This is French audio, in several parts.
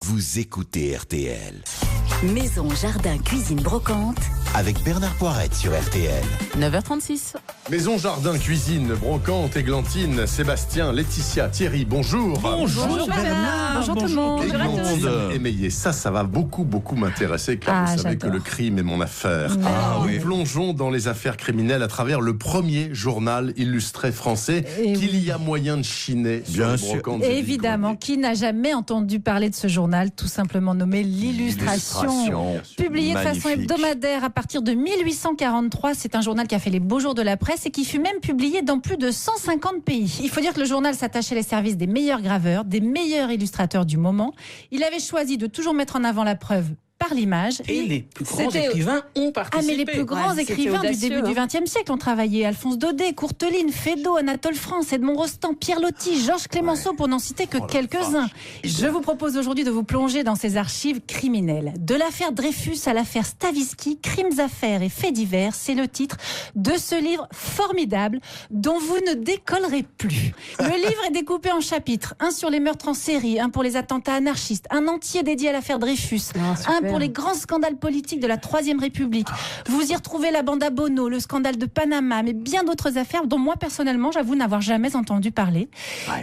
vous écoutez RTL. Maison, jardin, cuisine, brocante. Avec Bernard Poirette sur RTL. 9h36. Maison, jardin, cuisine, brocante, églantine, Sébastien, Laetitia, Thierry, bonjour. Bonjour Bernard. Bonjour tout le monde. Églantine émaillée, ça va beaucoup m'intéresser car vous savez que le crime est mon affaire. Nous plongeons dans les affaires criminelles à travers le premier journal illustré français qu'il y a moyen de chiner sur les brocantes. Évidemment, qui n'a jamais entendu parler de ce journal, tout simplement nommé l'Illustration. Publié de façon hebdomadaire à partir de 1843, c'est un journal qui a fait les beaux jours de la presse et qui fut même publié dans plus de 150 pays. Il faut dire que le journal s'attachait les services des meilleurs graveurs, des meilleurs illustrateurs du moment. Il avait choisi de toujours mettre en avant la preuve par l'image. Et les plus grands écrivains ont participé. Ah, mais les plus grands écrivains du début du XXe siècle ont travaillé. Alphonse Daudet, Courteline, Feydeau, Anatole France, Edmond Rostand, Pierre Loti, Georges Clemenceau, pour n'en citer que quelques-uns. Je vous propose aujourd'hui de vous plonger dans ces archives criminelles. De l'affaire Dreyfus à l'affaire Stavisky, crimes, affaires et faits divers, c'est le titre de ce livre formidable dont vous ne décollerez plus. Le livre est découpé en chapitres. Un sur les meurtres en série, un pour les attentats anarchistes, un entier dédié à l'affaire Dreyfus, un pour les grands scandales politiques de la Troisième République. Vous y retrouvez la bande à Bono, le scandale de Panama, mais bien d'autres affaires dont moi, personnellement, j'avoue n'avoir jamais entendu parler.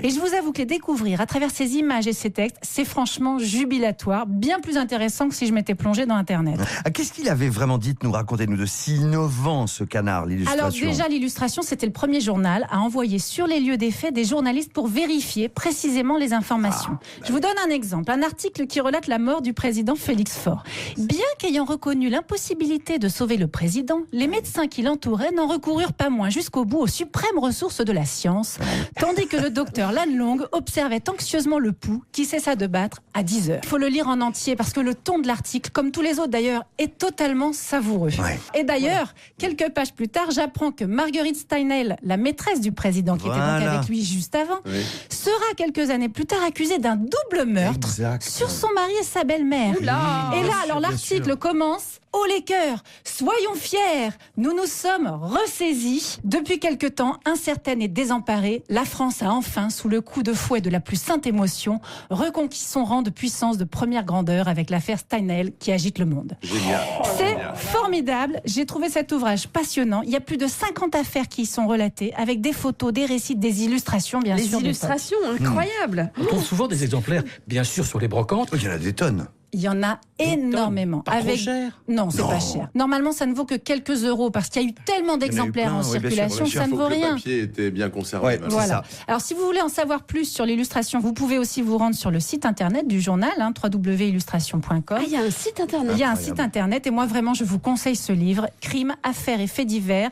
Et je vous avoue que les découvrir à travers ces images et ces textes, c'est franchement jubilatoire, bien plus intéressant que si je m'étais plongée dans Internet. Qu'est-ce qu'il avait vraiment dit, nous racontez-nous, de si innovant, ce canard, l'Illustration? Alors déjà, l'Illustration, c'était le premier journal à envoyer sur les lieux des faits des journalistes pour vérifier précisément les informations. Je vous donne un exemple, un article qui relate la mort du président Félix Faure. Bien qu'ayant reconnu l'impossibilité de sauver le président, les médecins qui l'entouraient n'en recoururent pas moins jusqu'au bout aux suprêmes ressources de la science, tandis que le docteur Lannelong observait anxieusement le pouls qui cessa de battre à 10 heures. Il faut le lire en entier parce que le ton de l'article, comme tous les autres d'ailleurs, est totalement savoureux. Et d'ailleurs, quelques pages plus tard, j'apprends que Marguerite Steinheil, la maîtresse du président qui était donc avec lui juste avant, sera quelques années plus tard accusée d'un double meurtre sur son mari et sa belle-mère. Et là, alors l'article commence: oh les cœurs, soyons fiers, nous nous sommes ressaisis. Depuis quelque temps, incertaine et désemparée, la France a enfin, sous le coup de fouet de la plus sainte émotion, reconquis son rang de puissance de première grandeur avec l'affaire Steinheil qui agite le monde. C'est formidable, j'ai trouvé cet ouvrage passionnant. Il y a plus de 50 affaires qui y sont relatées, avec des photos, des récits, des illustrations, bien sûr. Les illustrations, incroyables. On trouve souvent des exemplaires, bien sûr, sur les brocantes. Il y en a des tonnes. Il y en a énormément. Pas trop cher? Non, c'est pas cher. Normalement, ça ne vaut que quelques euros parce qu'il y a eu tellement d'exemplaires en circulation, ça ne vaut rien. Le papier était bien conservé. Voilà. Alors, si vous voulez en savoir plus sur l'illustration, vous pouvez aussi vous rendre sur le site internet du journal, www.illustration.com. Ah, il y a un site internet. Il y a un site internet et moi, vraiment, je vous conseille ce livre, Crimes, affaires et faits divers.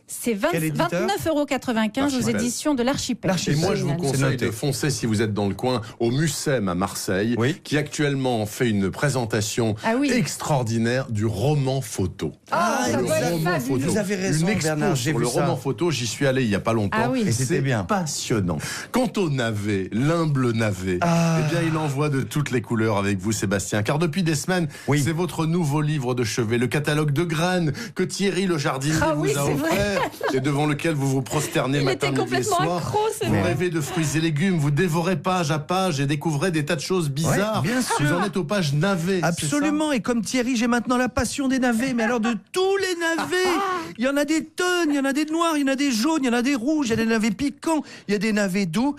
C'est 29,95 € aux éditions de l'Archipel. Et moi, je vous conseille de foncer, si vous êtes dans le coin, au Mucem à Marseille, qui actuellement fait une présentation extraordinaire du roman photo. Vous avez raison, une expo Bernard, sur le roman photo, j'y suis allé il n'y a pas longtemps. Et c'était bien. Passionnant. Quant au navet, l'humble navet, eh bien, il envoie de toutes les couleurs avec vous, Sébastien. Car depuis des semaines, c'est votre nouveau livre de chevet, le catalogue de graines que Thierry le jardinier vous a offert. Et devant lequel vous vous prosternez matin, midi et soir. Vous rêvez de fruits et légumes, vous dévorez page à page et découvrez des tas de choses bizarres. Bien sûr. Vous en êtes aux pages navets. Absolument, et comme Thierry, j'ai maintenant la passion des navets, mais alors de tous les navets. Il y en a des tonnes, il y en a des noirs, il y en a des jaunes, il y en a des rouges, il y a des navets piquants, il y a des navets doux.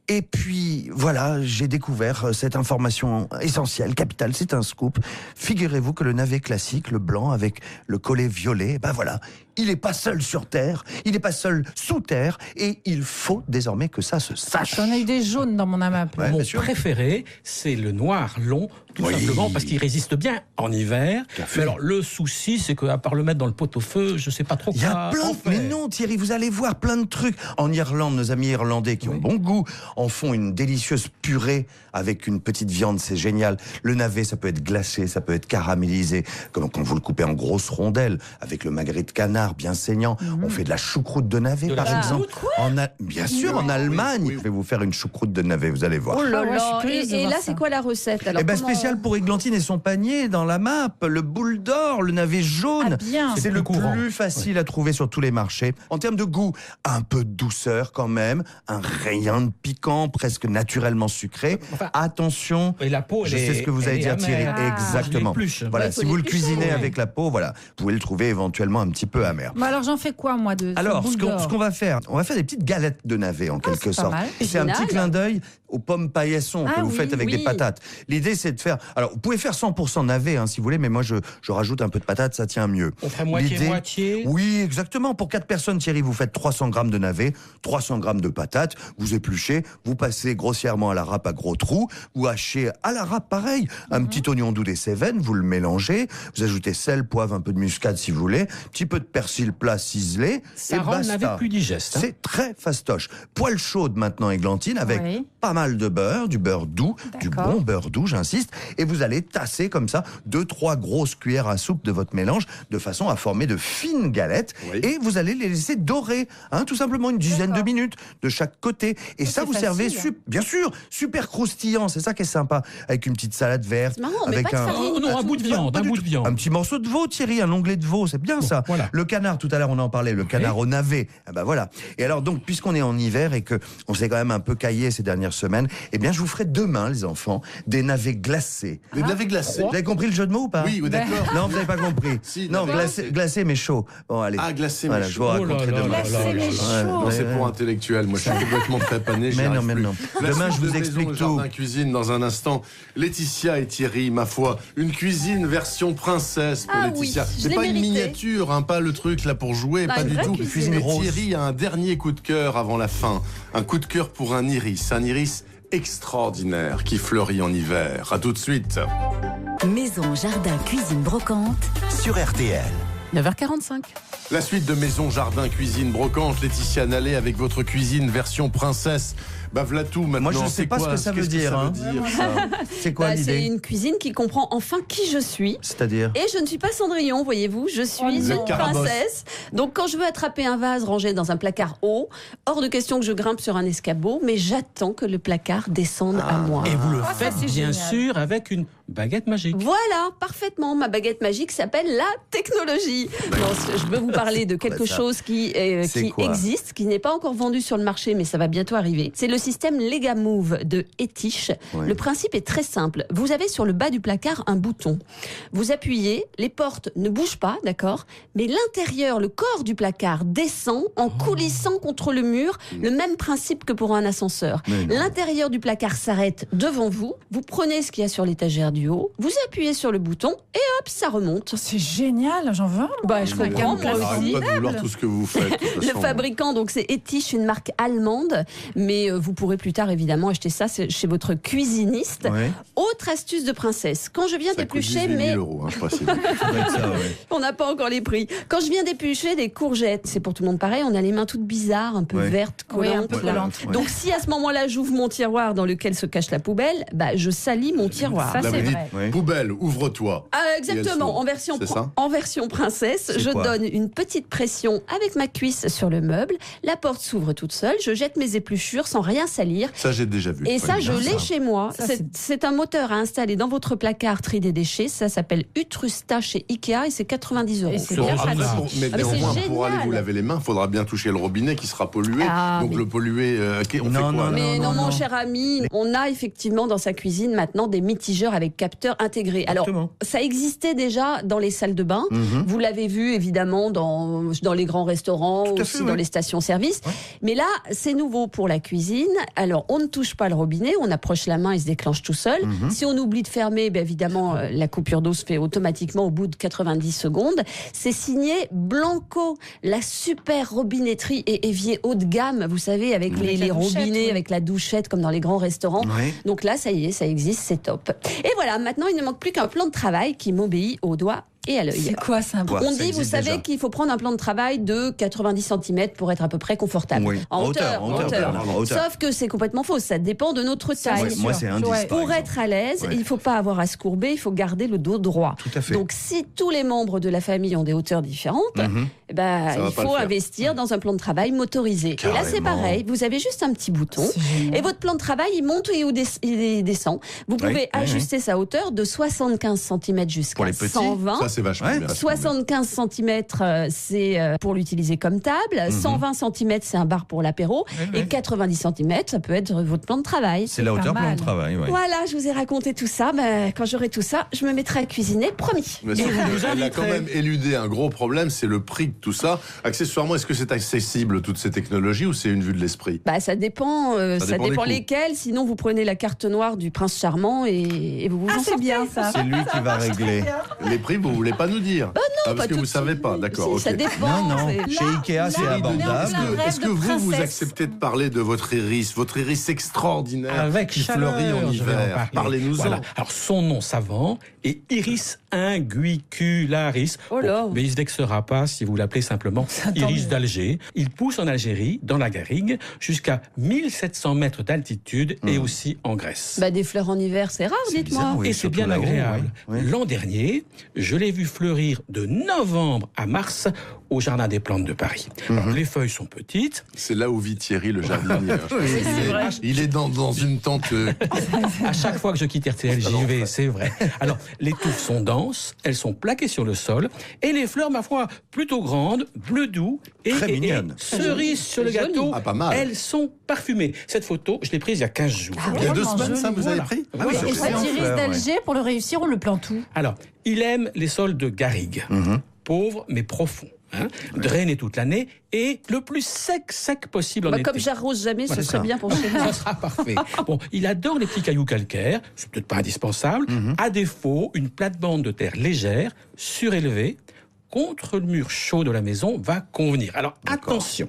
Et puis, voilà, j'ai découvert cette information essentielle, capitale, c'est un scoop. Figurez-vous que le navet classique, le blanc avec le collet violet, ben voilà, il n'est pas seul sur Terre, il n'est pas seul sous Terre, et il faut désormais que ça se sache. J'en ai eu des jaunes dans mon AMAP. Mon préféré, c'est le noir long, tout simplement parce qu'il résiste bien en hiver. Mais alors, le souci, c'est qu'à part le mettre dans le pot-au-feu, je ne sais pas trop quoi. Il y a plein mais non, Thierry, vous allez voir plein de trucs. En Irlande, nos amis irlandais qui ont bon goût en font une délicieuse purée avec une petite viande, c'est génial. Le navet, ça peut être glacé, ça peut être caramélisé, comme quand vous le coupez en grosses rondelles, avec le magret de canard, canard bien saignant. On fait de la choucroute de navet, par exemple. Bien sûr, en Allemagne, je vais vous faire une choucroute de navet, vous allez voir. Oh là Ah ouais, je suis là. curieuse de Et voir là, ça. c'est quoi la recette alors, Spécial pour Églantine et son panier dans la map, le boule d'or, le navet jaune. Ah, bien. C'est plus le courant. plus facile à trouver sur tous les marchés. En termes de goût, un peu de douceur quand même, un rayon de piquant presque naturellement sucré. Enfin, Attention, Et la peau, je elle sais est- ce que vous elle allez est dire Thierry, amère. exactement. Je l'épluche. Voilà, Ouais, faut si vous le l'éplucher, cuisinez ouais. avec la peau, voilà, vous pouvez le trouver éventuellement un petit peu amer. Bon, alors j'en fais quoi moi de Alors, ce ce boule d'or qu'on va faire, on va faire des petites galettes de navet en quelque c'est pas sorte. mal. C'est un petit Original. clin d'œil aux pommes paillasson Ah que vous oui, faites avec oui. des patates. L'idée, c'est de faire. Alors, vous pouvez faire 100% navet si vous voulez, mais moi, je rajoute un peu de patates, ça tient mieux. On ferait L'idée- moitié-moitié. Oui, exactement. Pour 4 personnes, Thierry, vous faites 300 grammes de navet, 300 grammes de patates, vous épluchez, vous passez grossièrement à la râpe à gros trous, vous hachez à la râpe pareil, un petit oignon doux des Cévennes, vous le mélangez, vous ajoutez sel, poivre, un peu de muscade si vous voulez, un petit peu de persil plat ciselé, Ça et rend le basta. navet plus digeste. C'est très fastoche. Poêle chaude maintenant, Églantine, avec Oui. pas mal de beurre, du beurre doux, du D'accord. bon beurre doux, j'insiste, et vous allez tasser comme ça 2-3 grosses cuillères à soupe de votre mélange de façon à former de fines galettes, Oui. et vous allez les laisser dorer, tout simplement une dizaine de minutes de chaque côté. Et ça, c'est vous servez, facile. bien sûr, super croustillant, c'est ça qui est sympa, avec une petite salade verte, C'est marrant, on met avec pas de farine. Oh non, un bout de viande, pas un du bout tout. de viande. Un petit morceau de veau, Thierry, un onglet de veau, c'est bien ça. voilà. Le canard, tout à l'heure on en parlait, le canard au navet. Ah ben voilà. Et alors donc, puisqu'on est en hiver et que on s'est quand même un peu caillé ces dernières semaines, eh bien je vous ferai demain, les enfants, des navets glacés. Des navets glacés. Vous avez compris le jeu de mots ou pas? Oui, d'accord. Non, vous n'avez pas compris. Si, non, navets glacé mais chaud. Bon, allez. Ah, glacé, Voilà, mais je chaud. vous Oh là raconterai là demain. là là Glacé, mais là. chaud. Non, c'est pour intellectuel. Moi, je suis complètement prépané. j'y Mais non, arrive mais plus. non. La Demain, suite je vous de explique Maison tout. Jardin Cuisine dans un instant. Laetitia et Thierry, ma foi, une cuisine version princesse pour Ah Laetitia. oui, je C'est l'ai pas une mérité. miniature, pas le truc là pour jouer, Non, pas une du vraie tout. cuisine. Et rose. Thierry a un dernier coup de cœur avant la fin. Un coup de cœur pour un iris extraordinaire qui fleurit en hiver. À tout de suite. Maison, jardin, cuisine, brocante. Sur RTL. 9h45. La suite de Maison, Jardin, Cuisine, Brocante, Laetitia Nallet avec votre cuisine version princesse. Bah voilà tout maintenant. Moi, je ne sais C'est pas quoi ce que ça veut Qu'est-ce dire. ça C'est quoi C'est l'idée? une cuisine qui comprend enfin qui je suis. C'est-à-dire? Et je ne suis pas Cendrillon, voyez-vous, je suis Vous êtes une Carabosse. princesse. Donc quand je veux attraper un vase rangé dans un placard haut, hors de question que je grimpe sur un escabeau, mais j'attends que le placard descende à moi. Et vous le ça, faites c'est bien génial. sûr avec une baguette magique. Voilà, parfaitement. Ma baguette magique s'appelle la technologie. Non, je veux vous parler de quelque ça. chose qui C'est quoi existe, qui n'est pas encore vendu sur le marché, mais ça va bientôt arriver. C'est le système Legamove de Etich. Ouais. Le principe est très simple. Vous avez sur le bas du placard un bouton. Vous appuyez, les portes ne bougent pas, d'accord, mais l'intérieur, le corps du placard descend en coulissant contre le mur. Le même principe que pour un ascenseur. Mais non. L'intérieur du placard s'arrête devant vous. Vous prenez ce qu'il y a sur l'étagère du haut, vous appuyez sur le bouton et hop, ça remonte. C'est génial, j'en veux un. Bah, je comprends, moi Arrête aussi. pas de vouloir tout ce que vous faites. de toute Le façon. fabricant, donc c'est Etich, une marque allemande, mais vous pourrez plus tard évidemment acheter ça chez votre cuisiniste. Ouais. Autre astuce de princesse, quand je viens Ça coûte d'éplucher, 18 000 mais euros, je précise. Ça doit être ça, ouais. on n'a pas encore les prix. Quand je viens d'éplucher des courgettes, c'est pour tout le monde pareil, on a les mains toutes bizarres, un peu Ouais. vertes, Oui, un collantes. peu là. collantes. Ouais. Donc si à ce moment-là j'ouvre mon tiroir dans lequel se cache la poubelle, bah, je salis mon tiroir. Ça, Là, c'est vous dites, vrai. Ouais. poubelle, ouvre-toi. Ah, Et elles exactement, s'ouvrent. C'est ça en version princesse, C'est je quoi donne une petite pression avec ma cuisse sur le meuble, la porte s'ouvre toute seule, je jette mes épluchures sans rien salir. Ça, j'ai déjà vu. Et Ouais, ça, je bien l'ai chez moi. Ça, C'est un moteur à installer dans votre placard tri des déchets. Ça s'appelle Utrusta chez Ikea et c'est 90 euros. Et c'est Sur bien un pratique. journal. Mais Ah, mais c'est néanmoins, pour aller génial. vous laver les mains, il faudra bien toucher le robinet qui sera pollué. Ah, Donc mais- le pollué, on fait Non, quoi non, là Mais non, non. mon cher ami, on a effectivement dans sa cuisine maintenant des mitigeurs avec capteurs intégrés. Alors, Exactement. ça existait déjà dans les salles de bain. Mhm. Vous l'avez vu évidemment dans les grands restaurants, Tout à aussi fait, dans oui. les stations-service. Ouais. Mais là, c'est nouveau pour la cuisine. Alors, on ne touche pas le robinet, on approche la main, il se déclenche tout seul. Mhm. Si on oublie de fermer, ben évidemment, la coupure d'eau se fait automatiquement au bout de 90 secondes. C'est signé Blanco, la super robinetterie et évier haut de gamme, vous savez, avec Avec les la douchette, robinets, oui. avec la douchette, comme dans les grands restaurants. Ouais. Donc là, ça y est, ça existe, c'est top. Et voilà, maintenant, il ne manque plus qu'un plan de travail qui m'obéit au doigt et à l'œil. C'est quoi ça? Quoi, On ça dit, vous existe savez déjà. qu'il faut prendre un plan de travail de 90 cm pour être à peu près confortable. Oui. En hauteur. En hauteur. Sauf que c'est complètement faux, ça dépend de notre taille. Ouais, moi, c'est un 10. Ouais. par Pour exemple. être à l'aise, Ouais. il ne faut pas avoir à se courber, il faut garder le dos droit. Tout à fait. Donc si tous les membres de la famille ont des hauteurs différentes, eh ben, Ça va il pas le faut faire. investir dans un plan de travail motorisé. Et là c'est Carrément. pareil, vous avez juste un petit bouton C'est génial. et votre plan de travail il monte et il descend. Vous pouvez Oui, ajuster sa hauteur de 75 cm Pour jusqu'à les petits, 120. Ça, c'est vachement Ouais. bien. 75 cm, c'est pour l'utiliser comme table. 120 cm, c'est un bar pour l'apéro. Et 90 cm, ça peut être votre plan de travail. C'est la pas hauteur plan mal. de travail. Ouais. Voilà, je vous ai raconté tout ça. Ben, quand j'aurai tout ça, je me mettrai à cuisiner, promis. Mais Et sauf vous que nous elle a quand inviterez. même éludé un gros problème, c'est le prix de tout ça. Accessoirement, est-ce que c'est accessible, toutes ces technologies, ou c'est une vue de l'esprit? Bah, ça dépend, Ça dépend des coûts. lesquels. Sinon, vous prenez la carte noire du prince charmant et vous vous en c'est sortez. bien ça. C'est lui qui va régler. Les prix, vous voulez pas nous dire? non, parce pas que tout vous de savez suite. pas, d'accord. Si, ça ok. dépend. Non, non. c'est- Chez Ikea, c'est là, abordable. on est en plein rêve Est-ce que de vous princesse. acceptez de parler de votre iris extraordinaire Avec qui chaleur, fleurit en je vais en hiver? parler. Parlez-nous-en. Voilà. Alors, son nom savant est Iris unguicularis. Oh là. Mais il se vexera pas si vous l'appelez simplement Iris d'Alger. Il pousse en Algérie, dans la garrigue, jusqu'à 1700 mètres d'altitude et aussi en Grèce. Bah, des fleurs en hiver, c'est rare, C'est dites-moi. bizarre, oui. Et c'est surtout bien là-haut, agréable. ouais. Ouais. L'an dernier, je l'ai vu fleurir de novembre à mars au Jardin des Plantes de Paris. Alors, les feuilles sont petites. C'est là où vit Thierry, le jardinier. vrai. Il est dans une tente. À chaque fois que je quitte RTL, j'y vais, c'est vrai. Alors, les touffes sont denses, elles sont plaquées sur le sol, et les fleurs, ma foi, plutôt grandes, bleu doux, et, Très et mignonnes. cerise sur le Joli. gâteau. Ah, pas mal. Elles sont parfumées. Cette photo, je l'ai prise il y a 15 jours. Ah, Il y a 2 vraiment semaines, ça, joli. vous avez Voilà. pris? Ah oui, c'est Et c'est votre en iris fleurs, d'Alger, pour le réussir, on le plante où? Alors, il aime les sols de garrigue. Pauvres, mais profonds. Hein, drainés toute l'année et le plus sec possible en Bah, été. comme j'arrose jamais, ce c'est serait ça. bien pour chez moi. Ça sera parfait. Bon, il adore les petits cailloux calcaires, c'est peut-être pas indispensable. À défaut, une plate-bande de terre légère, surélevée, contre le mur chaud de la maison va convenir. Alors attention,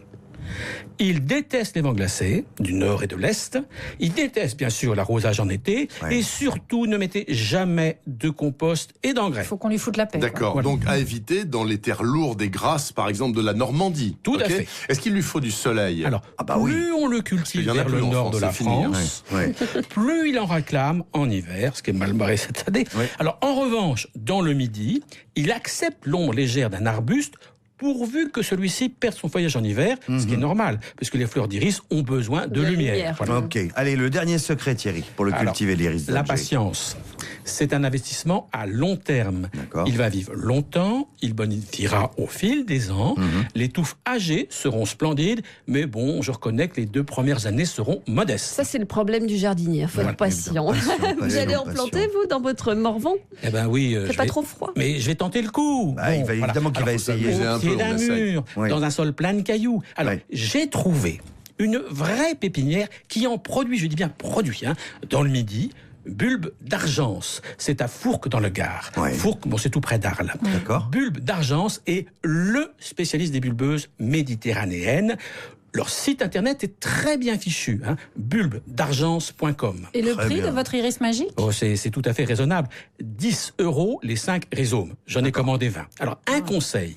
il déteste les vents glacés du nord et de l'est. Il déteste bien sûr l'arrosage en été. Ouais. Et surtout, ne mettez jamais de compost et d'engrais. Il faut qu'on lui foute la paix. quoi. D'accord. Voilà. Donc, à éviter dans les terres lourdes et grasses, par exemple, de la Normandie. Tout à ok fait. Est-ce qu'il lui faut du soleil? Alors, bah oui. plus on le qu'il cultive y en a vers plus le en nord France, de la c'est fini, hein. France, Ouais. plus il en réclame en hiver, ce qui est mal barré cette année. Ouais. Alors, en revanche, dans le midi, il accepte l'ombre légère d'un arbuste pourvu que celui-ci perde son feuillage en hiver, ce qui est normal, puisque les fleurs d'iris ont besoin de la lumière. lumière. Voilà. Ok. Allez, le dernier secret, Thierry, pour le Alors, cultiver, l'iris La d'Alger. patience, c'est un investissement à long terme. D'accord. Il va vivre longtemps, il bonifiera au fil des ans. Les touffes âgées seront splendides, mais bon, je reconnais que les 2 premières années seront modestes. Ça, c'est le problème du jardinier. Il faut être patient. Vous allez en planter, vous, dans votre Morvan? Eh ben oui, C'est je pas vais- trop froid. Mais je vais tenter le coup. Ah, il va évidemment qu'il va Alors, faut essayer. savoir, Un au pied peu, on d'un essaye. mur, Oui. dans un sol plein de cailloux. Alors, Oui. j'ai trouvé une vraie pépinière qui en produit, je dis bien produit, hein, dans le Midi. Bulbe d'Argence, c'est à Fourques dans le Gard. Ouais. Fourques, bon, c'est tout près d'Arles. D'accord. Bulbe d'Argence est le spécialiste des bulbeuses méditerranéennes. Leur site internet est très bien fichu, hein, bulbedargence.com. Et le Très prix bien. de votre iris magique? Oh, c'est tout à fait raisonnable. 10 € les 5 rhizomes. J'en ai commandé 20. Alors, un conseil.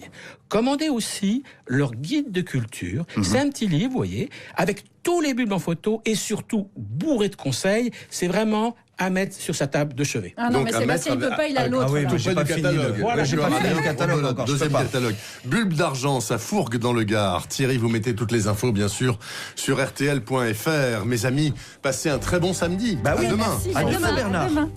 Commandez aussi leur guide de culture. C'est un petit livre, vous voyez, avec tous les bulbes en photo et surtout bourré de conseils. C'est vraiment à mettre sur sa table de chevet. Ah non, Donc, mais à Sébastien, il mettre peut pas, il a avec- l'autre. Ah oui, là. mais j'ai pas du fini catalogue. le- Voilà, j'ai je pas vais fini faire le catalogue encore. je Deuxième peux pas. catalogue. Bulbe d'Argence à Fourques dans le Gard. Thierry, vous mettez toutes les infos, bien sûr, sur rtl.fr. Mes amis, passez un très bon samedi. Bah oui, à demain. Merci, À à demain, demain, Bernard. à demain.